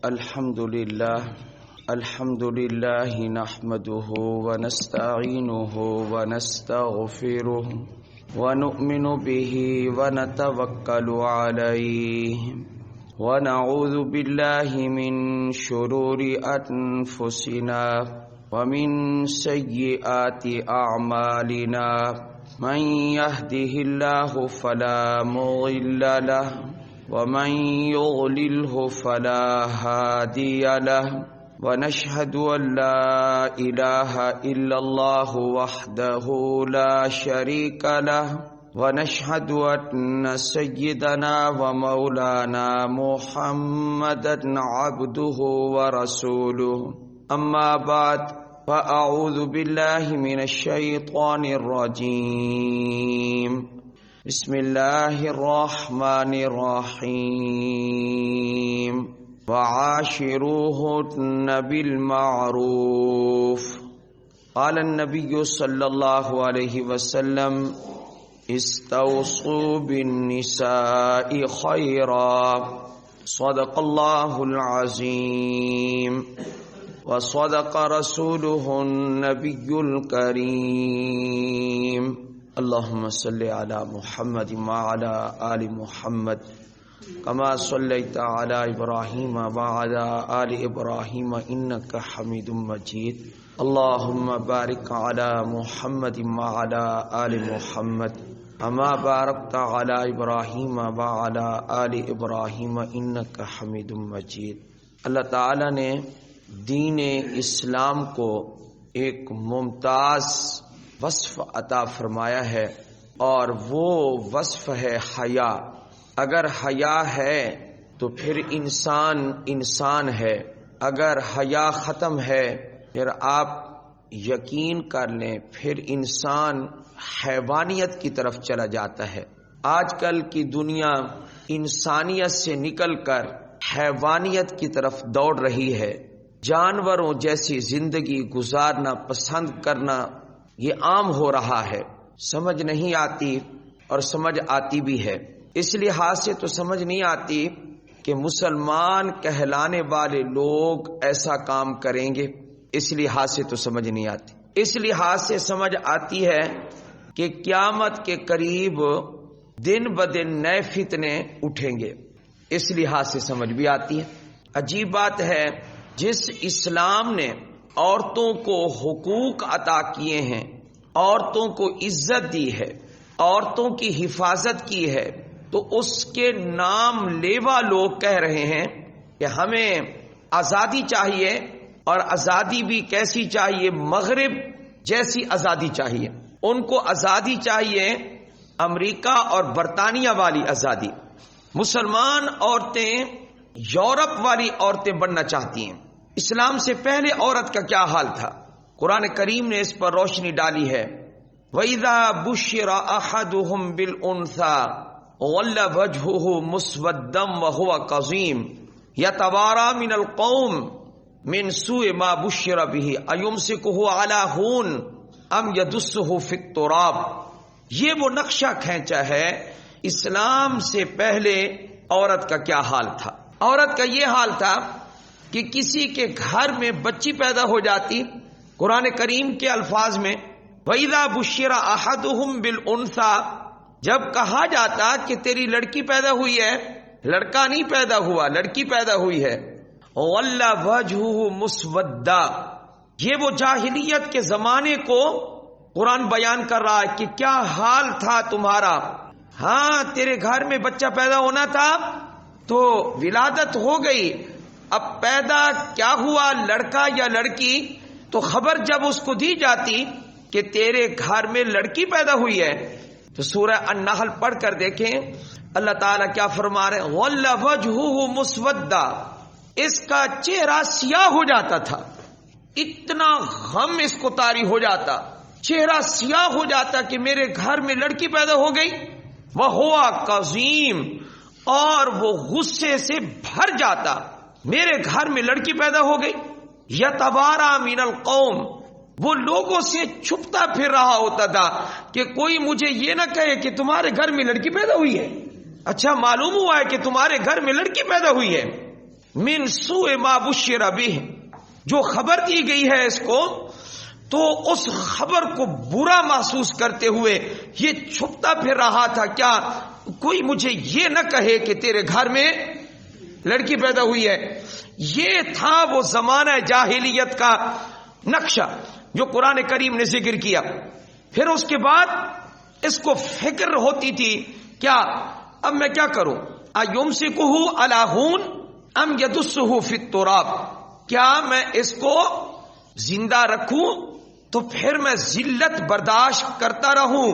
الحمد لله نحمده ونستعينه ونستغفره ونؤمن به ونتوكل عليه ونعوذ بالله من شرور أنفسنا ومن سيئات أعمالنا من يهده الله فلا مضل له ومن يضلله فلا هادي له ونشهد أن لا إله إلا الله وحده لا شريك له ونشهد أن سيدنا ومولانا محمدا عبده ورسوله أما بعد فأعوذ بالله من الشيطان الرجيم بسم الله الرحمن الرحيم وعاشروهن بالمعروف قال النبي صلى الله عليه وسلم استوصوا بالنساء خيرا صدق الله العظيم وصدق رسوله النبي الكريم اللهم صل على محمد وعلى آل محمد كما صليت على إبراهيم وعلى آل إبراهيم إنك حميد مجيد اللهم بارك على محمد وعلى آل محمد كما باركت على إبراهيم وعلى آل إبراهيم إنك حميد مجيد۔ اللہ تعالی نے دین اسلام کو ایک ممتاز وصف عطا فرمایا ہے، اور وہ وصف ہے حیا۔ اگر حیا ہے تو پھر انسان ہے، اگر حیا ختم ہے پھر آپ یقین کر لیں پھر انسان حیوانیت کی طرف چلا جاتا ہے۔ آج کل کی دنیا انسانیت سے نکل کر حیوانیت کی طرف دوڑ رہی ہے، جانوروں جیسی زندگی گزارنا پسند کرنا یہ عام ہو رہا ہے۔ سمجھ نہیں آتی اور سمجھ آتی بھی ہے، اس لحاظ سے تو سمجھ نہیں آتی کہ مسلمان کہلانے والے لوگ ایسا کام کریں گے، اس لحاظ سے تو سمجھ نہیں آتی۔ اس لحاظ سے سمجھ آتی ہے کہ قیامت کے قریب دن بدن نئے فتنے اٹھیں گے، اس لحاظ سے سمجھ بھی آتی ہے۔ عجیب بات ہے، جس اسلام نے عورتوں کو حقوق عطا کیے ہیں، عورتوں کو عزت دی ہے، عورتوں کی حفاظت کی ہے، تو اس کے نام لیوا لوگ کہہ رہے ہیں کہ ہمیں آزادی چاہیے، اور آزادی بھی کیسی چاہیے؟ مغرب جیسی آزادی چاہیے۔ ان کو آزادی چاہیے امریکہ اور برطانیہ والی آزادی۔ مسلمان عورتیں یورپ والی عورتیں بننا چاہتی ہیں۔ اسلام سے پہلے عورت کا کیا حال تھا؟ قرآن کریم نے اس پر روشنی ڈالی ہے۔ وَإِذَا بُشِّرَ أَحَدُهُمْ بِالْأُنثَىٰ ظَلَّ وَجْهُهُ مُسْوَدًّا وَهُوَ كَظِيمٌ يَتَوَارَىٰ مِنَ الْقَوْمِ مِنْ سُوءِ مَا بُشِّرَ بِهِ أَيُمْسِكُهُ عَلَىٰ هُونٍ أَمْ يَدُسُّهُ فِي التُّرَابِ۔ یہ وہ نقشہ کھینچا ہے اسلام سے پہلے عورت کا کیا حال تھا۔ عورت کا یہ حال تھا کہ کسی کے گھر میں بچی پیدا ہو جاتی، قرآن کریم کے الفاظ میں وَإِذَا بُشِّرَ أَحَدُهُمْ بِالْأُنثَىٰ، جب کہا جاتا کہ تیری لڑکی پیدا ہوئی ہے، لڑکا نہیں پیدا ہوا، لڑکی پیدا ہوئی ہے، وَلَّ وَجْهُهُ مُسْوَدًّا، یہ وہ جاہلیت کے زمانے کو قرآن بیان کر رہا ہے کہ کیا حال تھا تمہارا۔ ہاں تیرے گھر میں بچہ پیدا ہونا تھا تو ولادت ہو گئی، اب پیدا کیا ہوا، لڑکا یا لڑکی، تو خبر جب اس کو دی جاتی کہ تیرے گھر میں لڑکی پیدا ہوئی ہے، تو سورہ النحل پڑھ کر دیکھیں اللہ تعالیٰ کیا فرما رہے ہیں، وَلَّ وَجْهُهُ مُسْوَدًّا، اس کا چہرہ سیاہ ہو جاتا تھا، اتنا غم اس کو طاری ہو جاتا، چہرہ سیاہ ہو جاتا کہ میرے گھر میں لڑکی پیدا ہو گئی، وَهُوَ كَظِيمٌ، اور وہ غصے سے بھر جاتا، میرے گھر میں لڑکی پیدا ہو گئی، یتوارا من القوم، وہ لوگوں سے چھپتا پھر رہا ہوتا تھا کہ کوئی مجھے یہ نہ کہے کہ تمہارے گھر میں لڑکی پیدا ہوئی ہے، اچھا معلوم ہوا ہے کہ تمہارے گھر میں لڑکی پیدا ہوئی ہے، من سوء ما بشر به، جو خبر دی گئی ہے اس کو تو اس خبر کو برا محسوس کرتے ہوئے یہ چھپتا پھر رہا تھا، کیا کوئی مجھے یہ نہ کہے کہ تیرے گھر میں لڑکی پیدا ہوئی ہے۔ یہ تھا وہ زمانہ جاہلیت کا نقشہ جو قرآن کریم نے ذکر کیا۔ پھر اس کے بعد اس کو فکر ہوتی تھی، کیا اب میں کیا کروں، ایمسکہ علی ہون ام یدسہ فی التراب، کیا میں اس کو زندہ رکھوں تو پھر میں ذلت برداشت کرتا رہوں،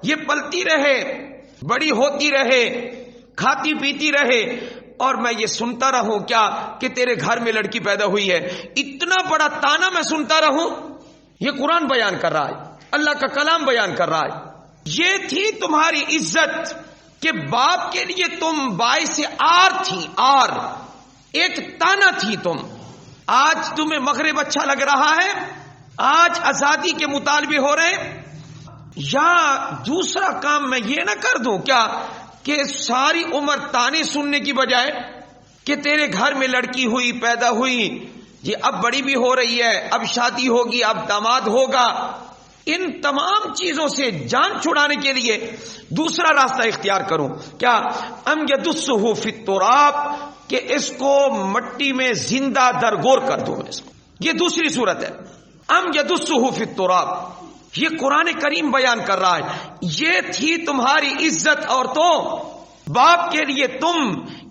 یہ پلتی رہے، بڑی ہوتی رہے، کھاتی پیتی رہے، اور میں یہ سنتا رہوں کیا کہ تیرے گھر میں لڑکی پیدا ہوئی ہے، اتنا بڑا تانا میں سنتا رہوں۔ یہ قرآن بیان کر رہا ہے، اللہ کا کلام بیان کر رہا ہے۔ یہ تھی تمہاری عزت کہ باپ کے لیے تم باعث آر تھی، آر ایک تانا تھی تم۔ آج تمہیں مغرب اچھا لگ رہا ہے، آج آزادی کے مطالبے ہو رہے ہیں، یا دوسرا کام میں یہ نہ کر دوں کیا کہ ساری عمر تانے سننے کی بجائے کہ تیرے گھر میں لڑکی ہوئی، پیدا ہوئی، یہ اب بڑی بھی ہو رہی ہے، اب شادی ہوگی، اب داماد ہوگا، ان تمام چیزوں سے جان چھڑانے کے لیے دوسرا راستہ اختیار کروں کیا، ام یدسہ فی التراب، کہ اس کو مٹی میں زندہ درگور کر دوں اس کو۔ یہ دوسری صورت ہے، ام یدسہ فی التراب، یہ قرآن کریم بیان کر رہا ہے۔ یہ تھی تمہاری عزت، عورتوں، باپ کے لیے تم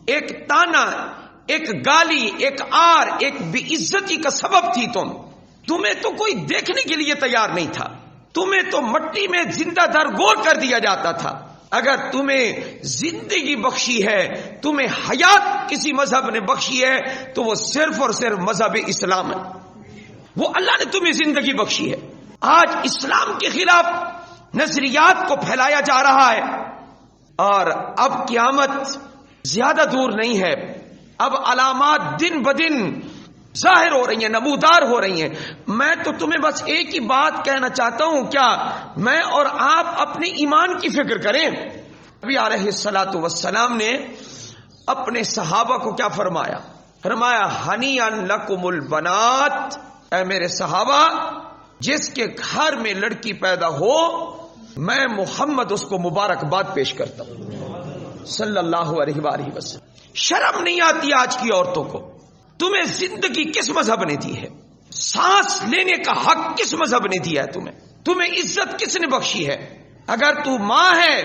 ایک تانا، ایک گالی، ایک آر، ایک بے عزتی کا سبب تھی تمہیں تو کوئی دیکھنے کے لیے تیار نہیں تھا، تمہیں تو مٹی میں زندہ درگور کر دیا جاتا تھا۔ اگر تمہیں زندگی بخشی ہے، تمہیں حیات کسی مذہب نے بخشی ہے تو وہ صرف اور صرف مذہب اسلام ہے، وہ اللہ نے تمہیں زندگی بخشی ہے۔ آج اسلام کے خلاف نظریات کو پھیلایا جا رہا ہے، اور اب قیامت زیادہ دور نہیں ہے، اب علامات دن بدن ظاہر ہو رہی ہیں، نمودار ہو رہی ہیں۔ میں تو تمہیں بس ایک ہی بات کہنا چاہتا ہوں، کیا میں اور آپ اپنے ایمان کی فکر کریں۔ نبی علیہ الصلوۃ والسلام نے اپنے صحابہ کو کیا فرمایا؟ فرمایا ہنیئا لکم البنات، اے میرے صحابہ، جس کے گھر میں لڑکی پیدا ہو میں محمد اس کو مبارکباد پیش کرتا ہوں صلی اللہ علیہ وآلہ وسلم۔ شرم نہیں آتی آج کی عورتوں کو؟ تمہیں زندگی کس مذہب نے دی ہے؟ سانس لینے کا حق کس مذہب نے دیا ہے تمہیں عزت کس نے بخشی ہے؟ اگر تو ماں ہے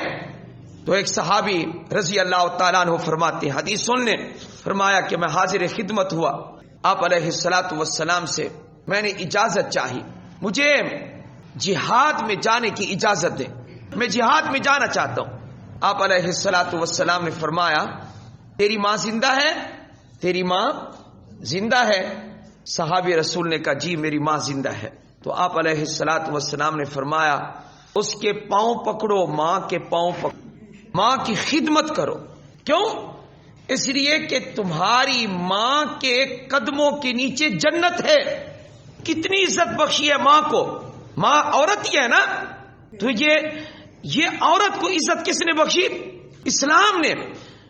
تو ایک صحابی رضی اللہ تعالیٰ عنہ فرماتے ہیں، حدیث سن لیں، فرمایا کہ میں حاضر خدمت ہوا آپ علیہ الصلوۃ والسلام سے، میں نے اجازت چاہی، مجھے جہاد میں جانے کی اجازت دیں، میں جہاد میں جانا چاہتا ہوں۔ آپ علیہ الصلوۃ والسلام نے فرمایا تیری ماں زندہ ہے؟ تیری ماں زندہ ہے؟ صحابی رسول نے کہا جی میری ماں زندہ ہے۔ تو آپ علیہ الصلوۃ والسلام نے فرمایا اس کے پاؤں پکڑو، ماں کے پاؤں پکڑو، ماں کی خدمت کرو۔ کیوں؟ اس لیے کہ تمہاری ماں کے قدموں کے نیچے جنت ہے۔ کتنی عزت بخشی ہے ماں کو، ماں عورت ہی ہے نا، تو یہ عورت کو عزت کس نے بخشی؟ اسلام نے۔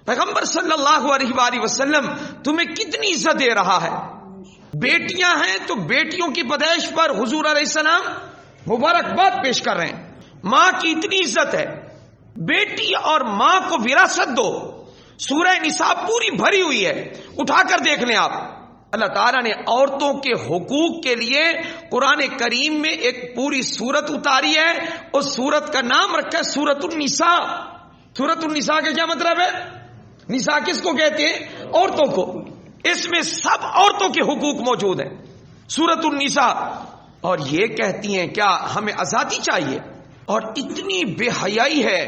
پیغمبر صلی اللہ علیہ وآلہ وسلم تمہیں کتنی عزت دے رہا ہے۔ بیٹیاں ہیں تو بیٹیوں کی پیدائش پر حضور علیہ السلام مبارکباد پیش کر رہے ہیں۔ ماں کی اتنی عزت ہے، بیٹی اور ماں کو وراثت دو۔ سورہ نساء پوری بھری ہوئی ہے، اٹھا کر دیکھ لیں آپ۔ اللہ تعالیٰ نے عورتوں کے حقوق کے لیے قرآن کریم میں ایک پوری سورت اتاری ہے، اس سورت کا نام رکھا ہے سورۃ النساء۔ سورۃ النساء کا کیا مطلب ہے؟ نساء کس کو کہتے ہیں؟ عورتوں کو۔ اس میں سب عورتوں کے حقوق موجود ہیں، سورۃ النساء۔ اور یہ کہتی ہیں کیا ہمیں آزادی چاہیے، اور اتنی بے حیائی ہے،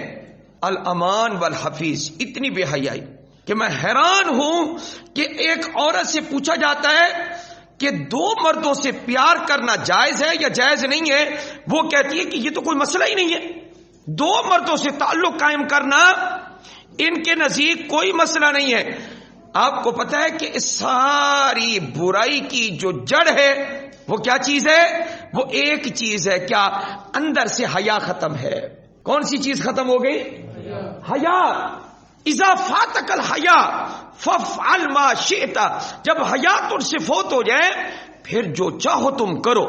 الامان والحفیظ، اتنی بے حیائی کہ میں حیران ہوں کہ ایک عورت سے پوچھا جاتا ہے کہ دو مردوں سے پیار کرنا جائز ہے یا جائز نہیں ہے، وہ کہتی ہے کہ یہ تو کوئی مسئلہ ہی نہیں ہے، دو مردوں سے تعلق قائم کرنا ان کے نزدیک کوئی مسئلہ نہیں ہے۔ آپ کو پتا ہے کہ اس ساری برائی کی جو جڑ ہے وہ کیا چیز ہے؟ وہ ایک چیز ہے، کیا؟ اندر سے حیا ختم ہے۔ کون سی چیز ختم ہو گئی؟ حیا۔ اذا فاتک الحیا فافعل ما شئت، جب حیا تجھ سے فوت ہو جائے پھر جو چاہو تم کرو۔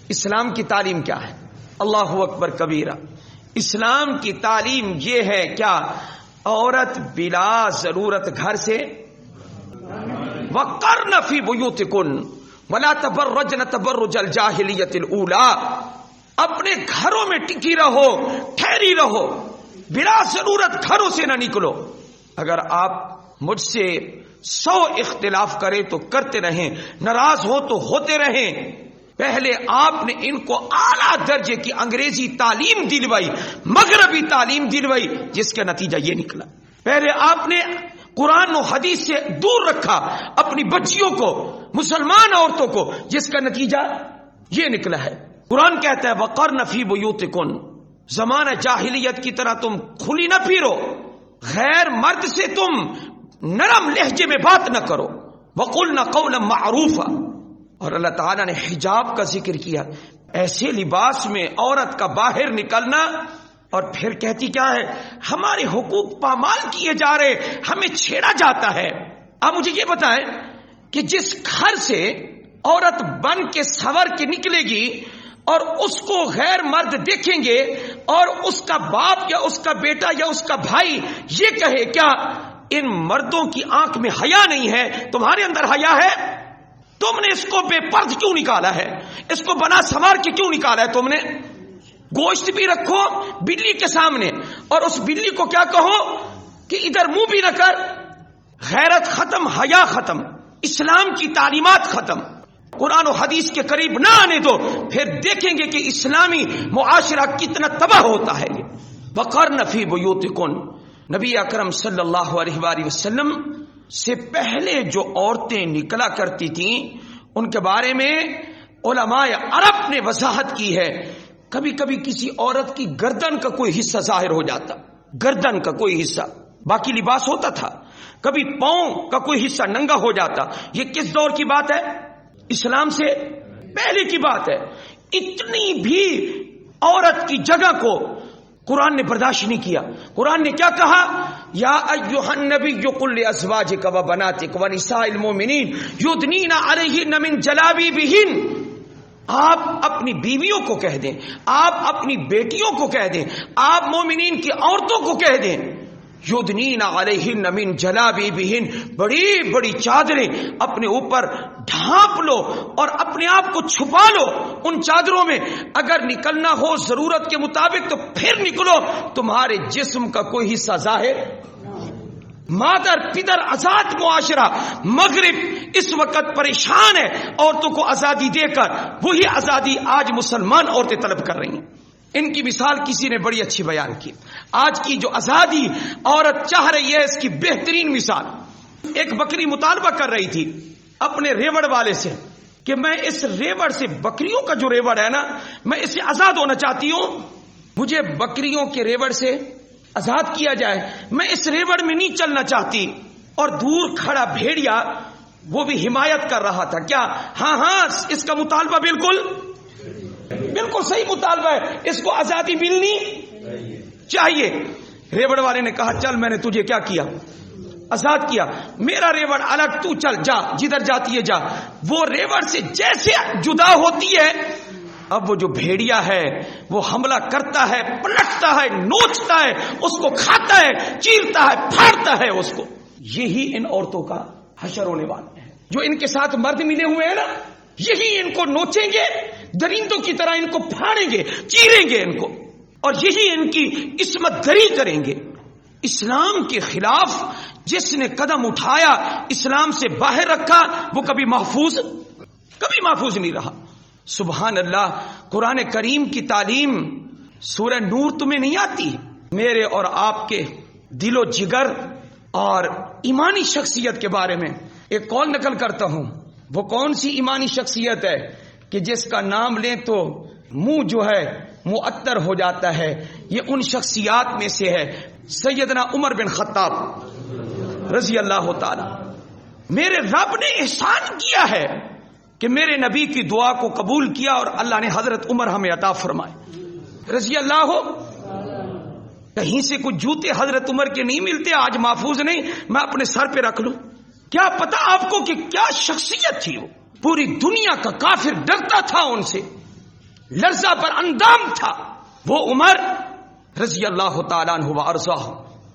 اسلام کی تعلیم کیا ہے؟ اللہ اکبر کبیرہ، اسلام کی تعلیم یہ ہے کیا؟ عورت بلا ضرورت گھر سے وقرن فی بیوتکن ولا تبرجن تبرج الجاہلیت الاولی، اپنے گھروں میں ٹکی رہو، ٹھہری رہو، بلا ضرورت گھروں سے نہ نکلو۔ اگر آپ مجھ سے 100 اختلاف کریں تو کرتے رہیں، ناراض ہو تو ہوتے رہیں۔ پہلے آپ نے ان کو اعلیٰ درجے کی انگریزی تعلیم دلوائی، مغربی تعلیم دلوائی، جس کا نتیجہ یہ نکلا۔ پہلے آپ نے قرآن و حدیث سے دور رکھا اپنی بچیوں کو، مسلمان عورتوں کو، جس کا نتیجہ یہ نکلا ہے۔ قرآن کہتا ہے وقرن فی بیوتکن، زمانہ جاہلیت کی طرح تم کھلی نہ پھرو، غیر مرد سے تم نرم لہجے میں بات نہ کرو، وقلن قولا معروفا۔ اور اللہ تعالیٰ نے حجاب کا ذکر کیا، ایسے لباس میں عورت کا باہر نکلنا، اور پھر کہتی کیا ہے؟ ہمارے حقوق پامال کیے جا رہے، ہمیں چھیڑا جاتا ہے۔ آپ مجھے یہ بتائیں کہ جس گھر سے عورت بن کے سنور کے نکلے گی اور اس کو غیر مرد دیکھیں گے اور اس کا باپ یا اس کا بیٹا یا اس کا بھائی یہ کہے کیا ان مردوں کی آنکھ میں حیا نہیں ہے، تمہارے اندر حیا ہے؟ تم نے اس کو بے پرد کیوں نکالا ہے؟ اس کو بنا سنوار کے کیوں نکالا ہے تم نے؟ گوشت بھی رکھو بلی کے سامنے اور اس بلی کو کیا کہو کہ ادھر منہ بھی نہ کر۔ غیرت ختم، حیا ختم، اسلام کی تعلیمات ختم، قرآن و حدیث کے قریب نہ آنے دو، پھر دیکھیں گے کہ اسلامی معاشرہ کتنا تباہ ہوتا ہے۔ وقرن فی بیوتکن، نبی اکرم صلی اللہ علیہ وآلہ وسلم سے پہلے جو عورتیں نکلا کرتی تھیں ان کے بارے میں علماء عرب نے وضاحت کی ہے۔ کبھی کبھی کسی عورت کی گردن کا کوئی حصہ ظاہر ہو جاتا، گردن کا کوئی حصہ، باقی لباس ہوتا تھا، کبھی پاؤں کا کوئی حصہ ننگا ہو جاتا۔ یہ کس دور کی بات ہے؟ اسلام سے پہلے کی بات ہے۔ اتنی بھی عورت کی جگہ کو قرآن نے برداشت نہیں کیا۔ قرآن نے کیا کہا؟ یا ایھا النبی قل لازواجک وبناتک ونساء المؤمنین یدنین علیہن من جلابیبہن، آپ اپنی بیویوں کو کہہ دیں، آپ اپنی بیٹیوں کو کہہ دیں، آپ مومنین کی عورتوں کو کہہ دیں یدنین علیہن من جلابیبہن، بڑی بڑی چادریں اپنے اوپر ڈھانپ لو اور اپنے آپ کو چھپا لو ان چادروں میں۔ اگر نکلنا ہو ضرورت کے مطابق تو پھر نکلو، تمہارے جسم کا کوئی حصہ ظاہر۔ مادر پدر آزاد معاشرہ، مغرب اس وقت پریشان ہے عورتوں کو آزادی دے کر، وہی آزادی آج مسلمان عورتیں طلب کر رہی ہیں۔ ان کی مثال کسی نے بڑی اچھی بیان کی۔ آج کی جو آزادی عورت چاہ رہی ہے اس کی بہترین مثال، ایک بکری مطالبہ کر رہی تھی اپنے ریوڑ والے سے کہ میں اس ریوڑ سے، بکریوں کا جو ریوڑ ہے نا، میں اس سے آزاد ہونا چاہتی ہوں، مجھے بکریوں کے ریوڑ سے آزاد کیا جائے، میں اس ریوڑ میں نہیں چلنا چاہتی۔ اور دور کھڑا بھیڑیا وہ بھی حمایت کر رہا تھا، کیا ہاں اس کا مطالبہ بالکل صحیح مطالبہ ہے، اس کو آزادی ملنی چاہیے۔ ریوڑ والے نے کہا چل میں نے تجھے کیا کیا؟ آزاد کیا، میرا ریوڑ الگ، تو چل جا جدھر جاتی ہے جا۔ وہ ریوڑ سے جیسے جدا ہوتی ہے، اب وہ جو بھیڑیا ہے وہ حملہ کرتا ہے، پلٹتا ہے، نوچتا ہے، اس کو کھاتا ہے، چیرتا ہے، پھاڑتا ہے اس کو۔ یہی ان عورتوں کا حشر ہونے والا ہے۔ جو ان کے ساتھ مرد ملے ہوئے ہیں نا، یہی ان کو نوچیں گے، درندوں کی طرح ان کو پھاڑیں گے، چیریں گے ان کو، اور یہی ان کی عصمت دری کریں گے۔ اسلام کے خلاف جس نے قدم اٹھایا، اسلام سے باہر رکھا، وہ کبھی محفوظ نہیں رہا۔ سبحان اللہ، قرآن کریم کی تعلیم سورہ نور تمہیں نہیں آتی؟ میرے اور آپ کے دل و جگر اور ایمانی شخصیت کے بارے میں ایک قول نقل کرتا ہوں۔ وہ کون سی ایمانی شخصیت ہے کہ جس کا نام لیں تو منہ جو ہے معطر ہو جاتا ہے؟ یہ ان شخصیات میں سے ہے سیدنا عمر بن خطاب رضی اللہ تعالی۔ میرے رب نے احسان کیا ہے کہ میرے نبی کی دعا کو قبول کیا اور اللہ نے حضرت عمر ہمیں عطا فرمائے رضی اللہ کہیں سے کچھ جوتے حضرت عمر کے نہیں ملتے، آج محفوظ نہیں، میں اپنے سر پہ رکھ لوں؟ کیا پتا آپ کو کہ کیا شخصیت تھی وہ. پوری دنیا کا کافر ڈرتا تھا ان سے، لرزہ پر اندام تھا وہ عمر رضی اللہ تعالیٰ عنہ وارضاہ،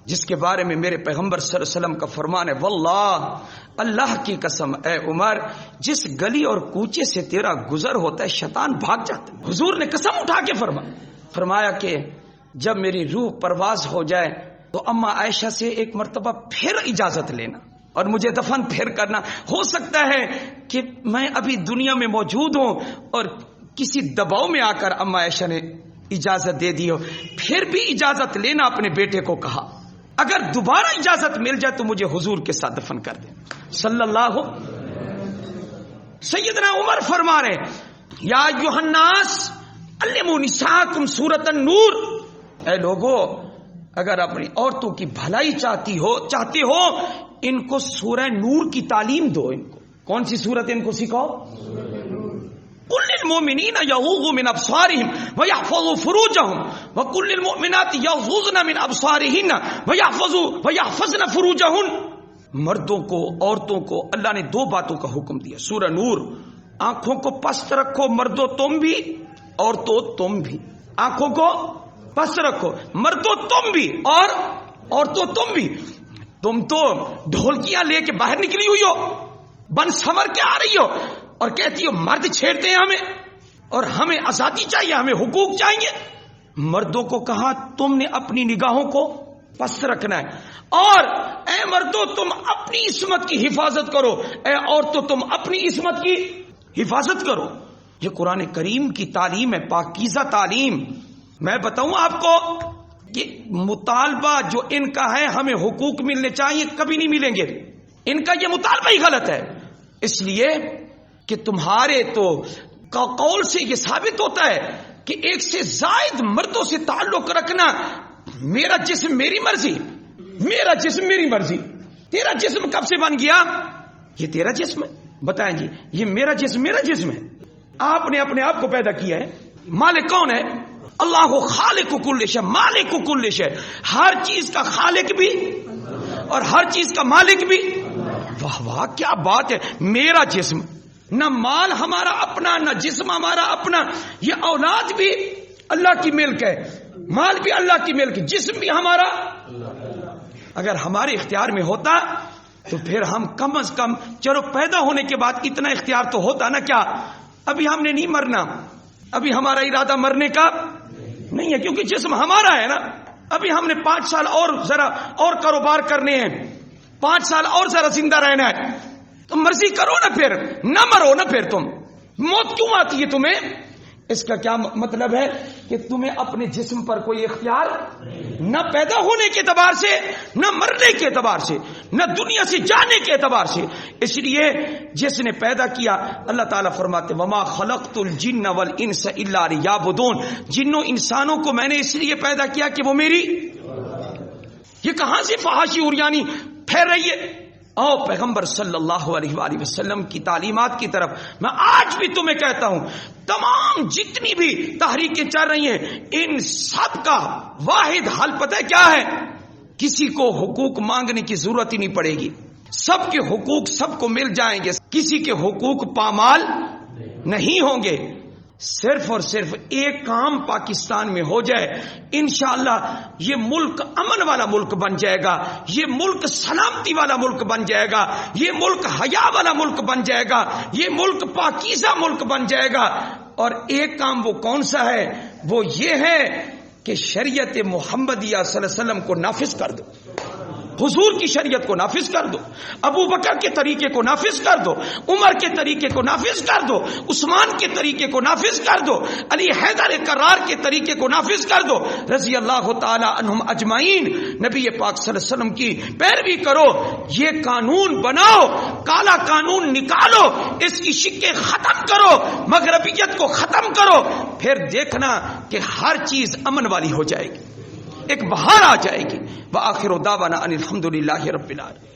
جس کے بارے میں میرے پیغمبر صلی اللہ علیہ وسلم کا فرمان ہے، واللہ اللہ کی قسم اے عمر، جس گلی اور کوچے سے تیرا گزر ہوتا ہے شیطان بھاگ جاتا ہے. حضور نے قسم اٹھا کے فرمایا کہ جب میری روح پرواز ہو جائے تو اما عائشہ سے ایک مرتبہ پھر اجازت لینا اور مجھے دفن پھر کرنا. ہو سکتا ہے کہ میں ابھی دنیا میں موجود ہوں اور کسی دباؤ میں آ کر اما عائشہ نے اجازت دے دی ہو، پھر بھی اجازت لینا اپنے بیٹے کو کہا. اگر دوبارہ اجازت مل جائے تو مجھے حضور کے ساتھ دفن کر دیں صلی اللہ. سیدنا عمر فرما رہے یا ایھا الناس علموا نساءکم سورۃ النور، اے لوگو اگر اپنی عورتوں کی بھلائی چاہتے ہو ان کو سورہ نور کی تعلیم دو. ان کو کون سی سورت ان کو سکھاؤ؟ قل للمؤمنین یغضوا من ابصارهم ويحفظوا فروجهم وقل للمؤمنات یغضضن من ابصارهن ويحفظن فروجهن. مردوں کو عورتوں کو اللہ نے دو باتوں کا حکم دیا. سورہ نور، آنکھوں کو پست رکھو مردوں تم بھی، عورتوں تم بھی. آنکھوں کو پست رکھو مردوں تم بھی اور عورتوں تم بھی. تم تو ڈھولکیاں لے کے باہر نکلی ہوئی ہو، بن سنور کے آ رہی ہو اور کہتی ہو مرد چھیڑتے ہیں ہمیں اور ہمیں آزادی چاہیے، ہمیں حقوق چاہیے. مردوں کو کہا تم نے اپنی نگاہوں کو پست رکھنا ہے، اور اے مردوں تم اپنی عصمت کی حفاظت کرو، اے عورتوں تم اپنی عصمت کی حفاظت کرو. یہ قرآن کریم کی تعلیم ہے، پاکیزہ تعلیم. میں بتاؤں آپ کو کہ مطالبہ جو ان کا ہے ہمیں حقوق ملنے چاہیے، کبھی نہیں ملیں گے. ان کا یہ مطالبہ ہی غلط ہے، اس لیے کہ تمہارے تو قول سے یہ ثابت ہوتا ہے کہ ایک سے زائد مردوں سے تعلق رکھنا. میرا جسم میری مرضی، میرا جسم میری مرضی. تیرا جسم کب سے بن گیا؟ یہ تیرا جسم ہے. بتائیں جی، یہ میرا جسم ہے. آپ نے اپنے آپ کو پیدا کیا ہے. مالک کون ہے؟ اللہ خالق کل شے، مالک کل شے. ہر چیز کا خالق بھی اور ہر چیز کا مالک بھی. واہ واہ کیا بات ہے. میرا جسم، نہ مال ہمارا اپنا، نہ جسم ہمارا اپنا. یہ اولاد بھی اللہ کی ملک ہے، مال بھی اللہ کی ملک، جسم بھی ہمارا. اگر ہمارے اختیار میں ہوتا تو پھر ہم کم از کم چلو پیدا ہونے کے بعد اتنا اختیار تو ہوتا نا. کیا ابھی ہم نے نہیں مرنا، ابھی ہمارا ارادہ مرنے کا نہیں ہے کیونکہ جسم ہمارا ہے نا. ابھی ہم نے 5 سال اور ذرا اور کاروبار کرنے ہیں، 5 سال اور ذرا زندہ رہنا ہے. تو مرضی کرو نا، پھر نہ مرو نا. پھر تم موت کیوں آتی ہے تمہیں؟ اس کا کیا مطلب ہے کہ تمہیں اپنے جسم پر کوئی اختیار نہ پیدا ہونے کے اعتبار سے، نہ مرنے کے اعتبار سے، نہ دنیا سے جانے کے اعتبار سے. اس لیے جس نے پیدا کیا، اللہ تعالیٰ فرماتے وما خلقت الجن والانس الا لیعبدون. جنوں انسانوں کو میں نے اس لیے پیدا کیا کہ وہ میری. یہ کہاں سے فحاشی عریانی پھیر رہی ہے؟ او پیغمبر صلی اللہ علیہ وآلہ وسلم کی تعلیمات کی طرف میں آج بھی تمہیں کہتا ہوں. تمام جتنی بھی تحریکیں چل رہی ہیں، ان سب کا واحد حل پتہ ہے کیا ہے؟ کسی کو حقوق مانگنے کی ضرورت ہی نہیں پڑے گی. سب کے حقوق سب کو مل جائیں گے، کسی کے حقوق پامال نہیں ہوں گے. صرف اور صرف ایک کام پاکستان میں ہو جائے، انشاءاللہ یہ ملک امن والا ملک بن جائے گا، یہ ملک سلامتی والا ملک بن جائے گا، یہ ملک حیا والا ملک بن جائے گا، یہ ملک پاکیزہ ملک بن جائے گا. اور ایک کام وہ کون سا ہے؟ وہ یہ ہے کہ شریعت محمدیہ صلی اللہ علیہ وسلم کو نافذ کر دو، حضور کی شریعت کو نافذ کر دو، ابو بکر کے طریقے کو نافذ کر دو، عمر کے طریقے کو نافذ کر دو، عثمان کے طریقے کو نافذ کر دو، علی حیدر کرار کے طریقے کو نافذ کر دو، رضی اللہ تعالی عنہم اجمعین. نبی پاک صلی اللہ علیہ وسلم کی پیروی کرو. یہ قانون بناؤ، کالا قانون نکالو، اس کی شکیں ختم کرو، مغربیت کو ختم کرو. پھر دیکھنا کہ ہر چیز امن والی ہو جائے گی، ایک بہار آ جائے گی. وآخر دعوانا ان الحمد للہ رب العالمین.